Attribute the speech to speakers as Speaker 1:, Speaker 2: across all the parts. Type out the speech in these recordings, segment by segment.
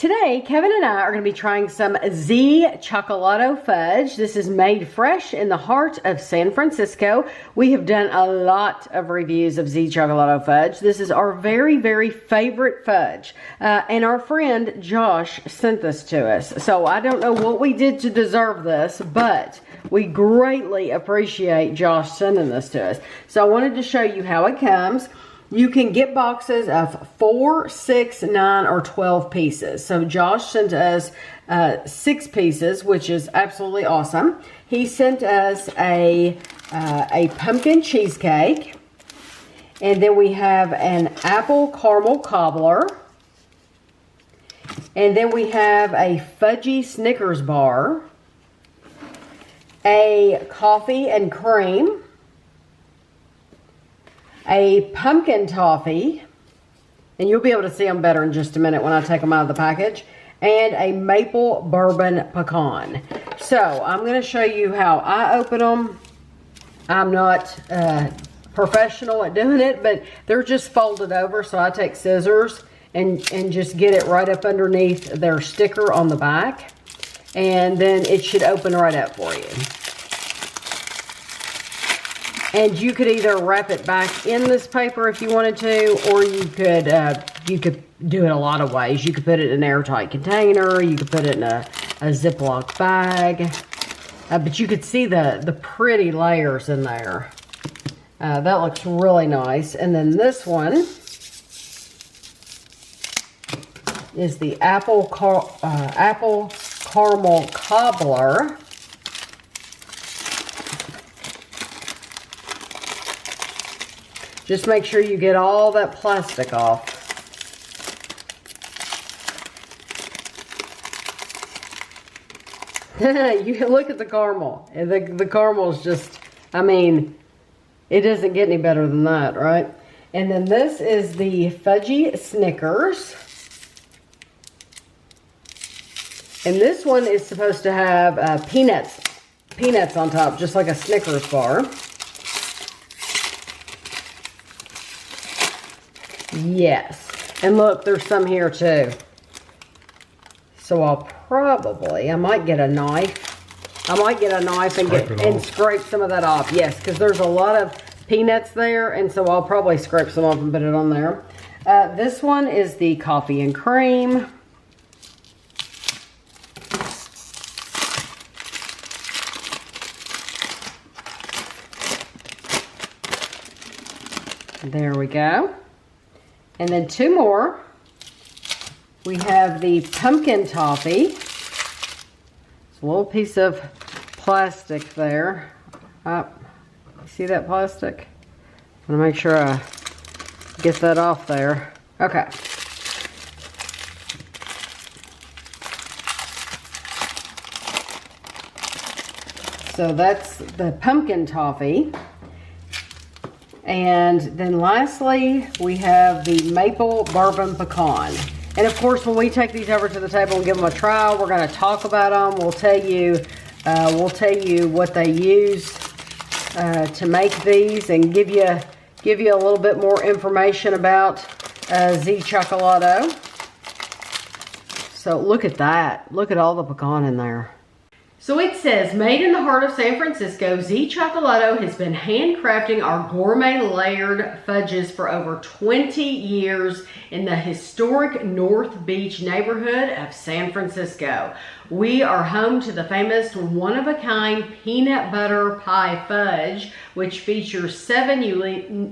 Speaker 1: Today, Kevin and I are going to be trying some Z Cioccolato Fudge. This is made fresh in the heart of San Francisco. We have done a lot of reviews of Z Cioccolato Fudge. This is our very, very favorite fudge. And our friend Josh sent this to us. So I don't know what we did to deserve this, but we greatly appreciate Josh sending this to us. So I wanted to show you how it comes. You can get boxes of 4, 6, 9, or 12 pieces. So Josh sent us 6 pieces, which is absolutely awesome. He sent us a pumpkin cheesecake. And then we have an apple caramel cobbler. And then we have a Fudgy Snickers Bar. A coffee and cream. A pumpkin toffee, and you'll be able to see them better in just a minute when I take them out of the package, and a maple bourbon pecan. So I'm going to show you how I open them. I'm not professional at doing it, but they're just folded over, so I take scissors and just get it right up underneath their sticker on the back, and then it should open right up for you. And you could either wrap it back in this paper if you wanted to, or you could do it a lot of ways. You could put it in an airtight container. You could put it in a Ziploc bag. But you could see the pretty layers in there. That looks really nice. And then this one is the apple caramel cobbler. Just make sure you get all that plastic off. You look at the caramel. The caramel is just, I mean, it doesn't get any better than that, right? And then this is the Fudgy Snickers. And this one is supposed to have peanuts on top, just like a Snickers bar. Yes, and look, there's some here too. So I might get a knife. And scrape some of that off. Yes, because there's a lot of peanuts there, and so I'll probably scrape some off and put it on there. This one is the coffee and cream. There we go. And then 2 more. We have the pumpkin toffee. It's a little piece of plastic there. See that plastic? I want to make sure I get that off there. Okay. So that's the pumpkin toffee. And then lastly, we have the maple bourbon pecan. And of course, when we take these over to the table and give them a try, we're going to talk about them. We'll tell you what they use to make these, and give you a little bit more information about Z Cioccolato. So look at that. Look at all the pecan in there. So it says, made in the heart of San Francisco, Z Cioccolato has been handcrafting our gourmet layered fudges for over 20 years in the historic North Beach neighborhood of San Francisco. We are home to the famous one-of-a-kind peanut butter pie fudge, which features 7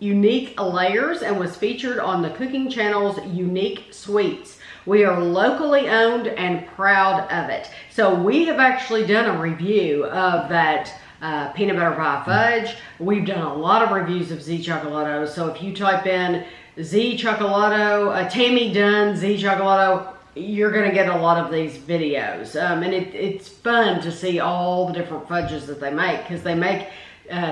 Speaker 1: unique layers and was featured on the Cooking Channel's Unique Sweets. We are locally owned and proud of it. So we have actually done a review of that peanut butter pie fudge. We've done a lot of reviews of Z Cioccolato. So if you type in Z Cioccolato, Tammy Dunn, Z Cioccolato, you're going to get a lot of these videos. And it's fun to see all the different fudges that they make, because they make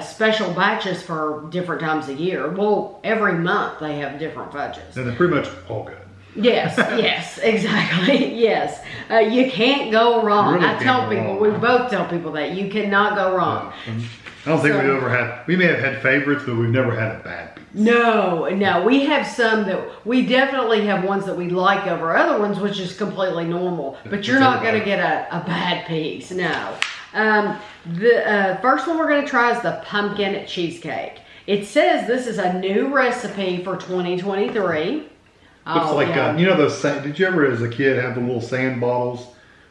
Speaker 1: special batches for different times of year. Well, every month they have different fudges.
Speaker 2: And they're pretty much all good.
Speaker 1: Yes, yes, exactly. Yes. You can't go wrong.
Speaker 2: Really
Speaker 1: I tell
Speaker 2: can't go
Speaker 1: people,
Speaker 2: wrong.
Speaker 1: we both tell people that you cannot go wrong.
Speaker 2: Yeah. I don't think we've ever had, we may have had favorites, but we've never had a bad piece.
Speaker 1: No, no. We have some that we definitely have ones that we like over other ones, which is completely normal. But you're not going to get a bad piece. No. The first one we're going to try is the pumpkin cheesecake. It says this is a new recipe for 2023.
Speaker 2: Looks like, you know those, did you ever as a kid have the little sand bottles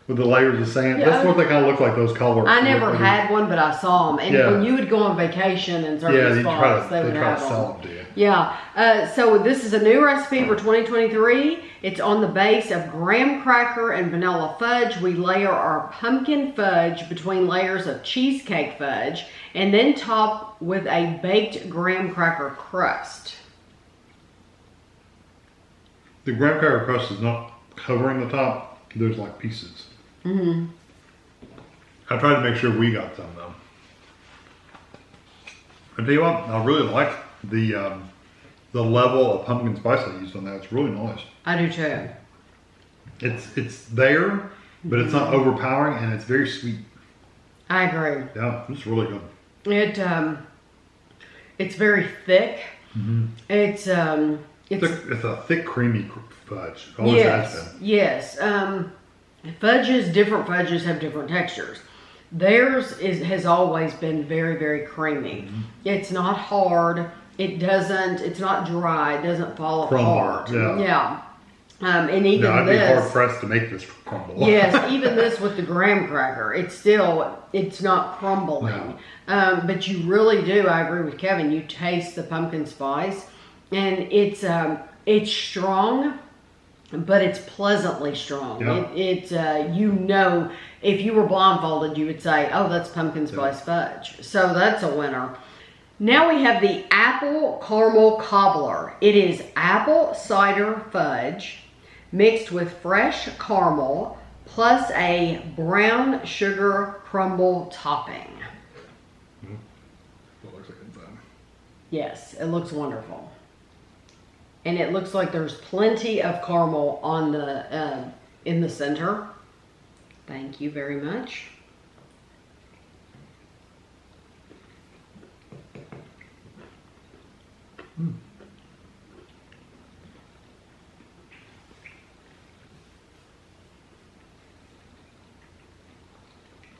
Speaker 2: with the layers of sand?
Speaker 1: Yeah,
Speaker 2: That's what they kind of look like, those colors.
Speaker 1: I never had one, but I saw them. And when you would go on vacation in certain spots, they would have them. Yeah. So this is a new recipe for 2023. It's on the base of graham cracker and vanilla fudge. We layer our pumpkin fudge between layers of cheesecake fudge and then top with a baked graham cracker crust.
Speaker 2: The graham cracker crust is not covering the top. There's like pieces. Mm-hmm. I tried to make sure we got some though. I tell you what, I really like the level of pumpkin spice I used on that. It's really nice. I
Speaker 1: do too.
Speaker 2: It's there, but it's not overpowering, and it's very sweet.
Speaker 1: I agree.
Speaker 2: Yeah, it's really good.
Speaker 1: It's very thick.
Speaker 2: Mm-hmm.
Speaker 1: It's
Speaker 2: a thick, creamy fudge. It always has been.
Speaker 1: Yes. Different fudges have different textures. Theirs has always been very, very creamy. Mm-hmm. It's not hard. It's not dry. It doesn't fall apart. Yeah. And even
Speaker 2: I'd be hard pressed to make this crumble.
Speaker 1: Yes, even this with the graham cracker, it's not crumbling. No. But you really do, I agree with Kevin, you taste the pumpkin spice, and it's strong, but it's pleasantly strong. Yeah. If you were blindfolded, you would say, oh, that's pumpkin spice fudge. So that's a winner. Now we have the apple caramel cobbler. It is apple cider fudge mixed with fresh caramel plus a brown sugar crumble topping.
Speaker 2: What looks like inside.
Speaker 1: Yes, it looks wonderful. And it looks like there's plenty of caramel on the in the center. Thank you very much.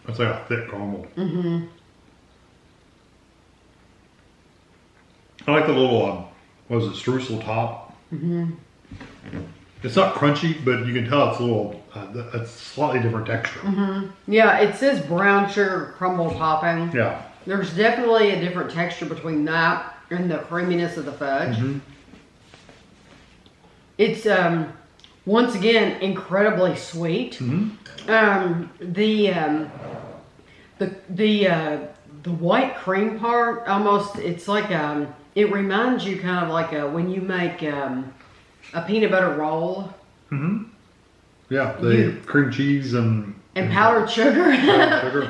Speaker 2: It's like a thick caramel.
Speaker 1: Mm-hmm.
Speaker 2: I like the little, streusel top.
Speaker 1: Mm-hmm.
Speaker 2: It's not crunchy, but you can tell it's a little, a slightly different texture.
Speaker 1: Mm-hmm. Yeah, it says brown sugar crumble topping.
Speaker 2: Yeah.
Speaker 1: There's definitely a different texture between that and the creaminess of the fudge. Mm-hmm. It's, once again, incredibly sweet. Mm-hmm. The white cream part, almost, it's like, it reminds you kind of like when you make a peanut butter roll.
Speaker 2: Mm-hmm. Yeah, cream cheese and
Speaker 1: powdered sugar.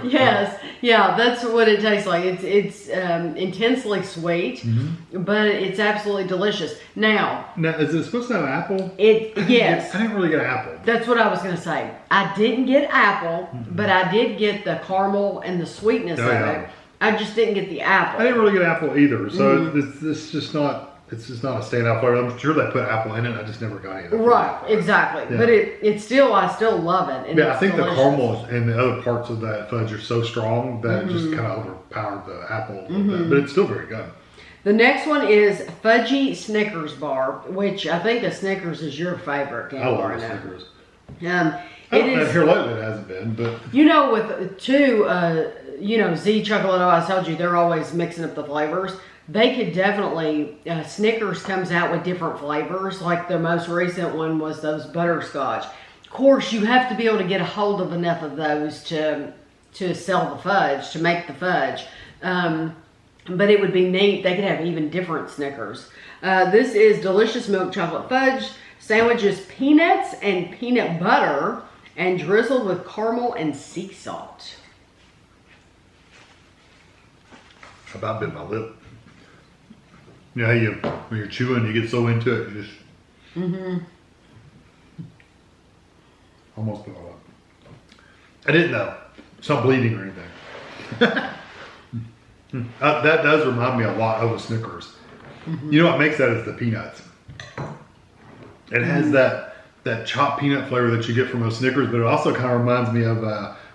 Speaker 1: Yes, yeah, that's what it tastes like. It's intensely sweet, mm-hmm. but it's absolutely delicious. Now,
Speaker 2: is it supposed to have apple?
Speaker 1: Yes.
Speaker 2: I didn't really get apple.
Speaker 1: That's what I was going to say. I didn't get apple, mm-hmm. but I did get the caramel and the sweetness of it. I just didn't get the apple.
Speaker 2: I didn't really get apple either, so mm-hmm. it's just not a standout flavor. I'm sure they put apple in it. I just never got any of that.
Speaker 1: Right, exactly. Yeah. But I still love it. And
Speaker 2: I think delicious. The caramel and the other parts of that fudge are so strong that it just kind of overpowered the apple a little bit. But it's still very good.
Speaker 1: The next one is Fudgy Snickers Bar, which I think a Snickers is your favorite.
Speaker 2: I love Snickers.
Speaker 1: Here
Speaker 2: lately it hasn't been, but
Speaker 1: with Z Cioccolato, I told you they're always mixing up the flavors. They could definitely, Snickers comes out with different flavors. Like the most recent one was those butterscotch. Of course, you have to be able to get a hold of enough of those to sell the fudge, to make the fudge. But it would be neat. They could have even different Snickers. This is delicious milk chocolate fudge. Sandwiches peanuts and peanut butter and drizzled with caramel and sea salt.
Speaker 2: I about bit my lip. Yeah, when you're chewing, you get so into it, you just.
Speaker 1: Mm-hmm.
Speaker 2: Almost put all up. I didn't know. It's not bleeding or anything. That does remind me a lot of a Snickers. You know what makes that is the peanuts. It has that chopped peanut flavor that you get from a Snickers, but it also kind of reminds me of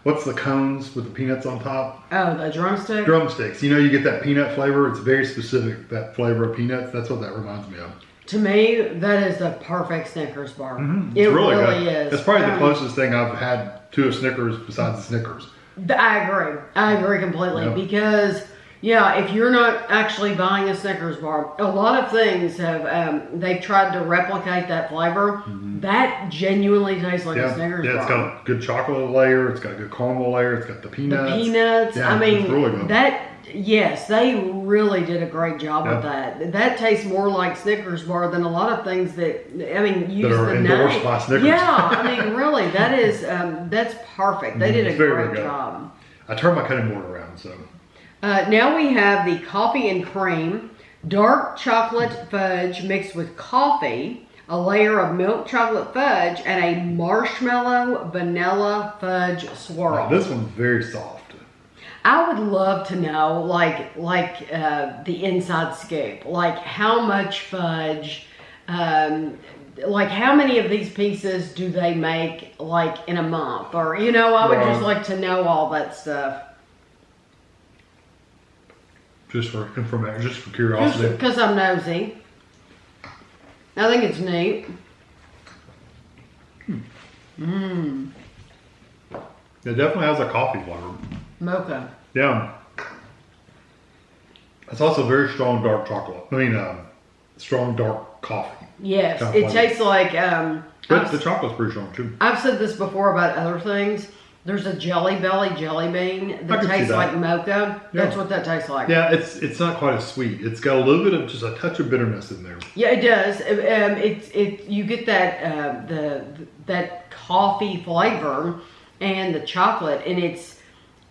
Speaker 2: what's the cones with the peanuts on top?
Speaker 1: Oh, the drumstick?
Speaker 2: Drumsticks. You know, you get that peanut flavor. It's very specific, that flavor of peanuts. That's what that reminds me of.
Speaker 1: To me, that is the perfect Snickers bar.
Speaker 2: It's
Speaker 1: It
Speaker 2: really
Speaker 1: really
Speaker 2: good.
Speaker 1: is.
Speaker 2: That's probably the closest thing I've had to a Snickers besides the Snickers.
Speaker 1: I agree completely because, yeah, if you're not actually buying a Snickers bar, a lot of things have, they've tried to replicate that flavor. That genuinely tastes like a Snickers bar.
Speaker 2: Yeah, it's got a good chocolate layer. It's got a good caramel layer. It's got the peanuts.
Speaker 1: Yeah, I mean,
Speaker 2: it's really good.
Speaker 1: Yes, they really did a great job with that. That tastes more like Snickers bar than a lot of things that, I mean, use
Speaker 2: that are
Speaker 1: the
Speaker 2: endorsed
Speaker 1: name.
Speaker 2: by Snickers.
Speaker 1: Yeah, I mean, really, that is, that's perfect. They did a great job.
Speaker 2: I turned my cutting board around, so.
Speaker 1: Now we have the coffee and cream, dark chocolate fudge mixed with coffee, a layer of milk chocolate fudge, and a marshmallow vanilla fudge swirl.
Speaker 2: Now, this one's very soft.
Speaker 1: I would love to know, like the inside scoop, like how much fudge, like how many of these pieces do they make, like in a month, or you know, I would just like to know all that stuff.
Speaker 2: Just for information, just for curiosity.
Speaker 1: Because I'm nosy. I think it's neat.
Speaker 2: It definitely has a coffee flavor.
Speaker 1: Mocha.
Speaker 2: Yeah. It's also very strong dark chocolate. I mean, strong dark coffee.
Speaker 1: Yes, it tastes like.
Speaker 2: But the chocolate's pretty strong too.
Speaker 1: I've said this before about other things. There's a Jelly Belly jelly bean that tastes like mocha.
Speaker 2: Yeah.
Speaker 1: That's what that tastes like.
Speaker 2: Yeah, it's not quite as sweet. It's got a little bit of just a touch of bitterness in there.
Speaker 1: Yeah, it does. You get that that coffee flavor and the chocolate, and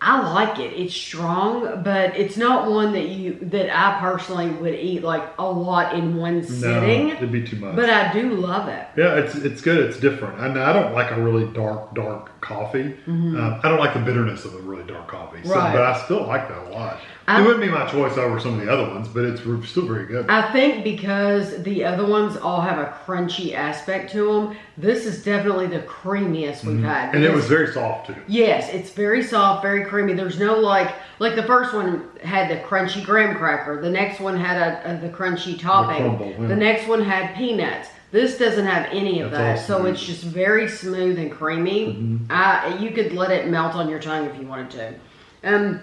Speaker 1: I like it. It's strong, but it's not one that I personally would eat like a lot in one sitting.
Speaker 2: No, it'd be too much.
Speaker 1: But I do love it.
Speaker 2: Yeah, it's good. It's different. And I don't like a really dark coffee. I don't like the bitterness of a really dark coffee. So,
Speaker 1: Right.
Speaker 2: But I still like that a lot. It wouldn't be my choice over some of the other ones, but it's still very good.
Speaker 1: I think because the other ones all have a crunchy aspect to them, this is definitely the creamiest we've had.
Speaker 2: And it was very soft too.
Speaker 1: Yes, it's very soft, very creamy. There's no like the first one had the crunchy graham cracker. The next one had the crunchy topping.
Speaker 2: crumble, yeah.
Speaker 1: The next one had peanuts. This doesn't have any of that,
Speaker 2: That's
Speaker 1: so
Speaker 2: all
Speaker 1: it's just very smooth and creamy. You could let it melt on your tongue if you wanted to. And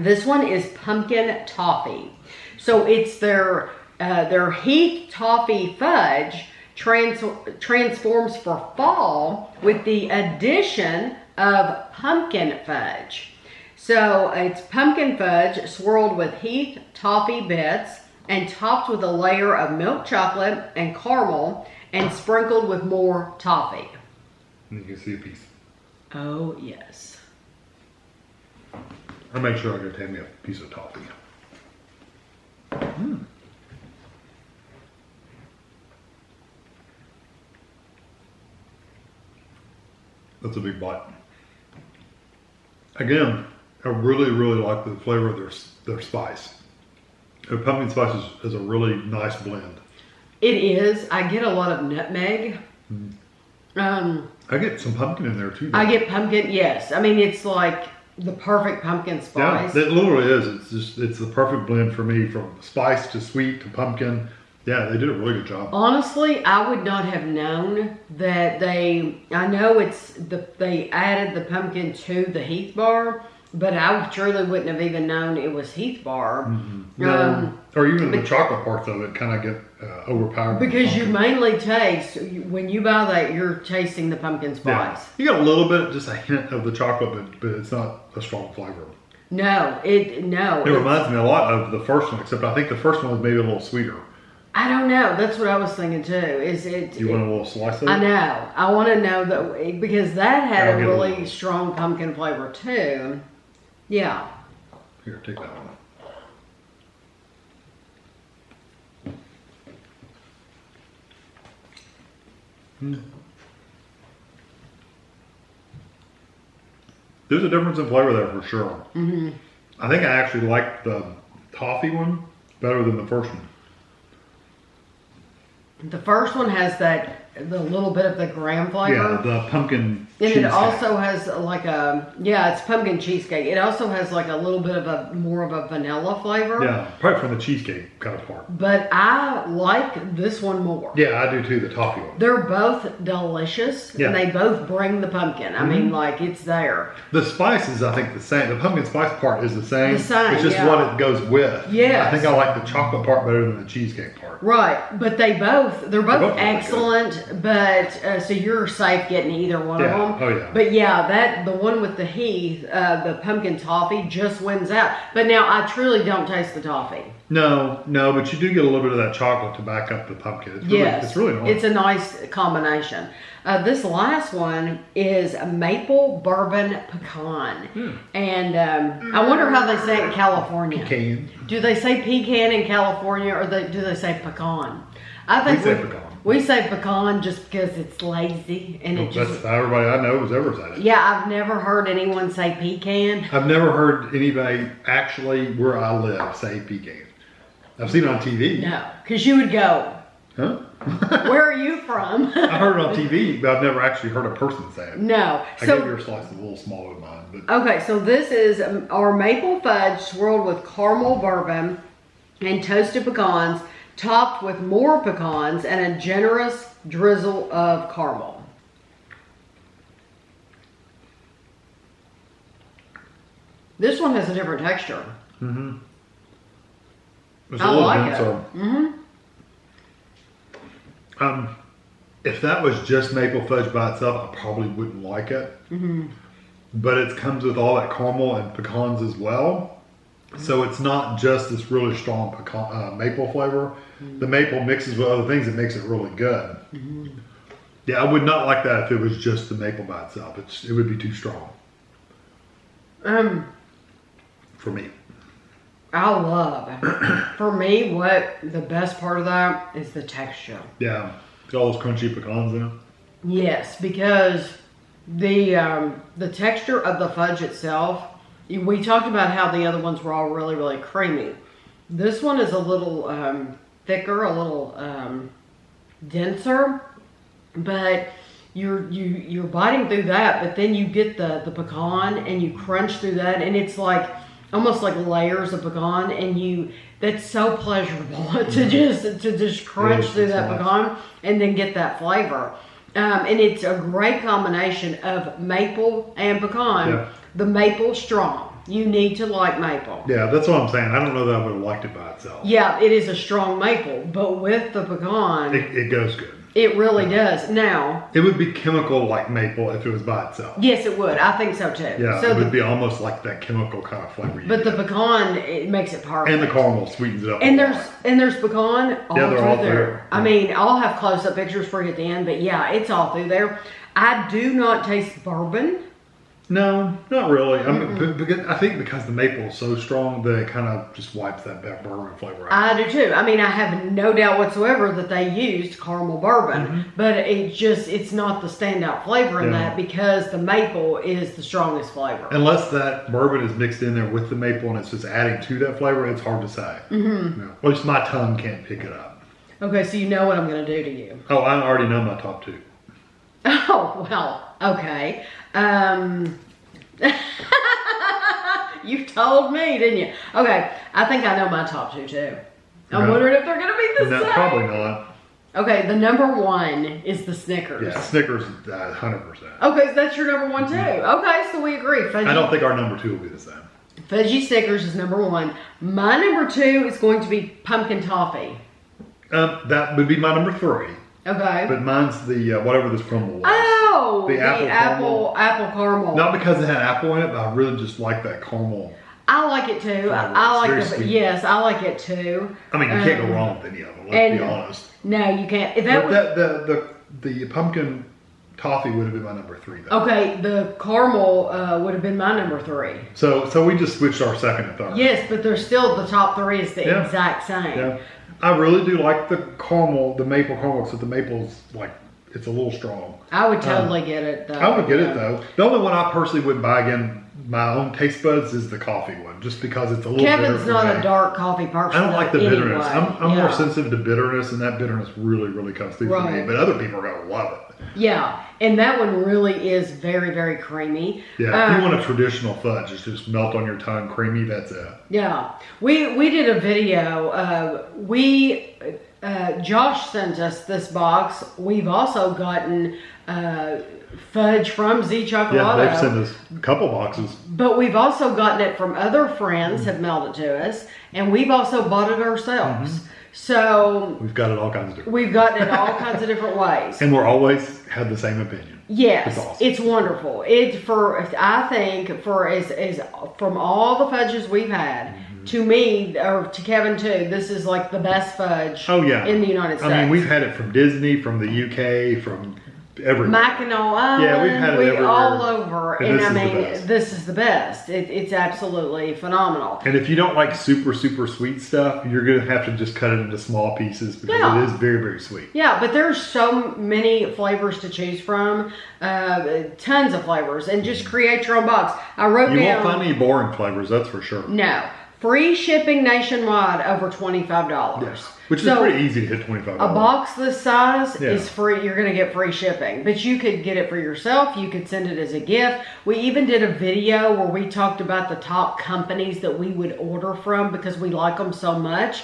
Speaker 1: this one is pumpkin toffee. So it's their Heath Toffee Fudge transforms for fall with the addition of pumpkin fudge. So it's pumpkin fudge swirled with Heath Toffee bits and topped with a layer of milk chocolate and caramel and sprinkled with more toffee.
Speaker 2: And you can see a piece.
Speaker 1: Oh, yes.
Speaker 2: I'll make sure I go take me a piece of toffee. That's a big bite. Again, I really like the flavor of their spice. The pumpkin spice is a really nice blend.
Speaker 1: It is. I get a lot of nutmeg.
Speaker 2: I get some pumpkin in there too.
Speaker 1: I get pumpkin, yes. I mean, it's like the perfect pumpkin spice.
Speaker 2: Yeah, it literally is. It's the perfect blend for me, from spice to sweet to pumpkin. Yeah, they did a really good job.
Speaker 1: Honestly, I would not have known that I know they added the pumpkin to the Heath bar, but I truly wouldn't have even known it was Heath bar.
Speaker 2: Or even the chocolate parts of it kind of get overpowered.
Speaker 1: Because you mainly taste, when you buy that, you're tasting the pumpkin spice.
Speaker 2: Yeah. You got a little bit, just a hint of the chocolate, but it's not a strong flavor.
Speaker 1: No. It
Speaker 2: reminds me a lot of the first one, except I think the first one was maybe a little sweeter.
Speaker 1: I don't know. That's what I was thinking too.
Speaker 2: You want a little slice of it?
Speaker 1: I know. I want to know that, because that had a really strong pumpkin flavor too. Yeah.
Speaker 2: Here, take that one. There's a difference in flavor there for sure.
Speaker 1: Mm-hmm.
Speaker 2: I think I actually like the toffee one better than the first one.
Speaker 1: The first one has the little bit of the graham flavor.
Speaker 2: Yeah, the pumpkin cheesecake.
Speaker 1: And it also has like it's pumpkin cheesecake. It also has like a little bit of more of a vanilla flavor.
Speaker 2: Yeah, probably from the cheesecake kind of part.
Speaker 1: But I like this one more.
Speaker 2: Yeah, I do too, the toffee one.
Speaker 1: They're both delicious.
Speaker 2: Yeah.
Speaker 1: And they both bring the pumpkin. I mean, like, it's there.
Speaker 2: The spice is, I think, the same. The pumpkin spice part is the same.
Speaker 1: The same,
Speaker 2: It's just
Speaker 1: yeah.
Speaker 2: what it goes with.
Speaker 1: Yes.
Speaker 2: I think I like the chocolate part better than the cheesecake part.
Speaker 1: Right, but they're both
Speaker 2: both
Speaker 1: excellent. But so you're safe getting either one of them.
Speaker 2: Oh yeah.
Speaker 1: But yeah, the one with the Heath, the pumpkin toffee, just wins out. But now I truly don't taste the toffee.
Speaker 2: No, but you do get a little bit of that chocolate to back up the pumpkin. It's really,
Speaker 1: Yes,
Speaker 2: it's really nice.
Speaker 1: It's a nice combination. This last one is a maple bourbon pecan. And I wonder how they say it in California.
Speaker 2: Pecan.
Speaker 1: Do they say pecan in California or do they say pecan? I think
Speaker 2: We say pecan.
Speaker 1: We say pecan just because it's lazy and it just.
Speaker 2: That's how everybody I know has ever said it.
Speaker 1: Yeah, I've never heard anyone say pecan.
Speaker 2: I've never heard anybody actually where I live say pecan. I've seen it on TV.
Speaker 1: No, because you would go,
Speaker 2: Huh?
Speaker 1: where are you from?
Speaker 2: I heard it on TV, but I've never actually heard a person say it.
Speaker 1: No.
Speaker 2: I gave your slice a little smaller than mine. But
Speaker 1: Okay, so this is our maple fudge swirled with caramel bourbon and toasted pecans, topped with more pecans and a generous drizzle of caramel. This one has a different texture.
Speaker 2: Mm-hmm. It's
Speaker 1: I
Speaker 2: a little
Speaker 1: like
Speaker 2: denser.
Speaker 1: it. Mm-hmm.
Speaker 2: If that was just maple fudge by itself, I probably wouldn't like it.
Speaker 1: Mm-hmm.
Speaker 2: But it comes with all that caramel and pecans as well. So it's not just this really strong pecan, maple flavor. The maple mixes with other things that makes it really good. Yeah, I would not like that if it was just the maple by itself. It would be too strong. For me.
Speaker 1: I love, for me, what the best part of that is the texture.
Speaker 2: Yeah, got all those crunchy pecans in it.
Speaker 1: Yes, because the texture of the fudge itself, we talked about how the other ones were all really, really creamy. This one is a little thicker, a little denser, but you're biting through that, but then you get the pecan and you crunch through that, and it's like almost like layers of pecan, and that's so pleasurable to just crunch through that pecan and then get that flavor. And it's a great combination of maple and pecan.
Speaker 2: Yeah.
Speaker 1: The maple strong. You need to like maple.
Speaker 2: Yeah, that's what I'm saying. I don't know that I would have liked it by itself.
Speaker 1: Yeah, it is a strong maple, but with the pecan,
Speaker 2: It goes good.
Speaker 1: it really does. Now,
Speaker 2: It would be chemical like maple if it was by itself.
Speaker 1: yes, it would. I think so too.
Speaker 2: Yeah,
Speaker 1: So
Speaker 2: it would be almost like that chemical kind of flavor.
Speaker 1: but the pecan, it makes it perfect.
Speaker 2: and the caramel sweetens it up.
Speaker 1: And
Speaker 2: a
Speaker 1: there's
Speaker 2: lot.
Speaker 1: pecan all
Speaker 2: Yeah, they're
Speaker 1: through
Speaker 2: all
Speaker 1: there.
Speaker 2: there.
Speaker 1: I mean, I'll have close-up pictures for you at the end, but yeah, it's all through there. I do not taste bourbon.
Speaker 2: No, not really. I mean, because I think because the maple is so strong that it kind of just wipes that bourbon flavor out.
Speaker 1: I do too. I mean, I have no doubt whatsoever that they used caramel bourbon, but it's not the standout flavor in that because the maple is the strongest flavor.
Speaker 2: Unless that bourbon is mixed in there with the maple and it's just adding to that flavor, it's hard to say. No. At least my tongue can't pick it up.
Speaker 1: Okay, so you know what I'm going to do to you.
Speaker 2: Oh, I already know my top two.
Speaker 1: Oh, well, okay. You told me, didn't you? Okay, I think I know my top two too. I'm
Speaker 2: No.
Speaker 1: wondering if they're going to be the
Speaker 2: No,
Speaker 1: same.
Speaker 2: probably not.
Speaker 1: Okay, the number one is the Snickers.
Speaker 2: Yeah, Snickers, 100%.
Speaker 1: Okay, so that's your number one too. Okay, so we agree.
Speaker 2: I don't think our number two will be the same.
Speaker 1: Fudgy Snickers is number one. My number two is going to be pumpkin toffee.
Speaker 2: That would be my number three.
Speaker 1: Okay.
Speaker 2: But mine's the whatever this crumble was.
Speaker 1: Oh,
Speaker 2: The apple
Speaker 1: caramel.
Speaker 2: Not because it had apple in it, but I really just like that caramel.
Speaker 1: I like it too. I like it. Yes, I like it too.
Speaker 2: I mean, you can't go wrong with any of them. Let's be honest.
Speaker 1: No, you can't. If that was,
Speaker 2: the pumpkin toffee would have been my number three. Though.
Speaker 1: okay, the caramel would have been my number three.
Speaker 2: So we just switched our second and third.
Speaker 1: Yes, but they're still the top three is the
Speaker 2: Yeah.
Speaker 1: exact same.
Speaker 2: Yeah. I really do like the caramel, the maple caramel, so the maple's like it's a little strong.
Speaker 1: I would totally get it though.
Speaker 2: I would get it though. The only one I personally wouldn't buy again, my own taste buds, is the coffee one, just because it's a little bitter.
Speaker 1: Kevin's not a dark coffee person.
Speaker 2: I don't like the bitterness.
Speaker 1: Anyway.
Speaker 2: I'm more sensitive to bitterness, and that bitterness really comes through for me. But other people are gonna love it.
Speaker 1: Yeah, and that one really is very creamy.
Speaker 2: Yeah, if you want a traditional fudge, it's just melt on your tongue, creamy. That's it.
Speaker 1: Yeah, we did a video. Josh sent us this box. We've also gotten fudge from Z Cioccolato.
Speaker 2: Yeah, they've sent us a couple boxes.
Speaker 1: But we've also gotten it from other friends have mailed it to us, and we've also bought it ourselves. So
Speaker 2: we've got it all kinds of different.
Speaker 1: We've gotten it all kinds of different ways,
Speaker 2: and we're always had the same opinion.
Speaker 1: Yes,
Speaker 2: it's awesome.
Speaker 1: It's wonderful. I think as from all the fudges we've had. To me, or to Kevin too, this is like the best fudge in the United States.
Speaker 2: I mean, we've had it from Disney, from the UK, from everywhere.
Speaker 1: Mackinac Island.
Speaker 2: Yeah, we've had it everywhere.
Speaker 1: All over. And I mean,
Speaker 2: this
Speaker 1: is the best. It's absolutely phenomenal.
Speaker 2: And if you don't like super sweet stuff, you're going to have to just cut it into small pieces because it is very sweet.
Speaker 1: Yeah, but there's so many flavors to choose from. Tons of flavors. And just create your own box. I wrote down.
Speaker 2: You won't find any boring flavors, that's for sure.
Speaker 1: No. Free shipping nationwide over $25.
Speaker 2: Yes, which is pretty easy to hit $25.
Speaker 1: A box this size is free. You're going to get free shipping. But you could get it for yourself. You could send it as a gift. We even did a video where we talked about the top companies that we would order from because we like them so much.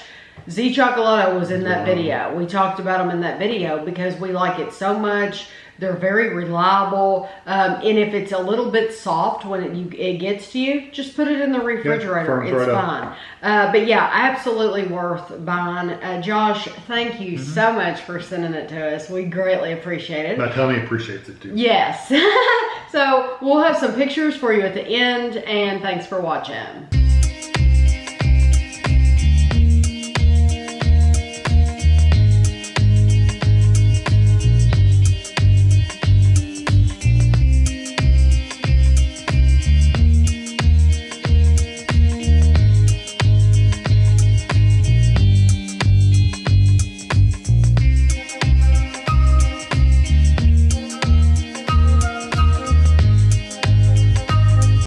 Speaker 1: Z Cioccolato was in that video. We talked about them in that video because we like it so much. They're very reliable, and if it's a little bit soft when it gets to you, just put it in the refrigerator. It's fine. But yeah, absolutely worth buying. Josh, thank you so much for sending it to us. We greatly appreciate it.
Speaker 2: My tummy appreciates it too.
Speaker 1: Yes. So we'll have some pictures for you at the end, and thanks for watching.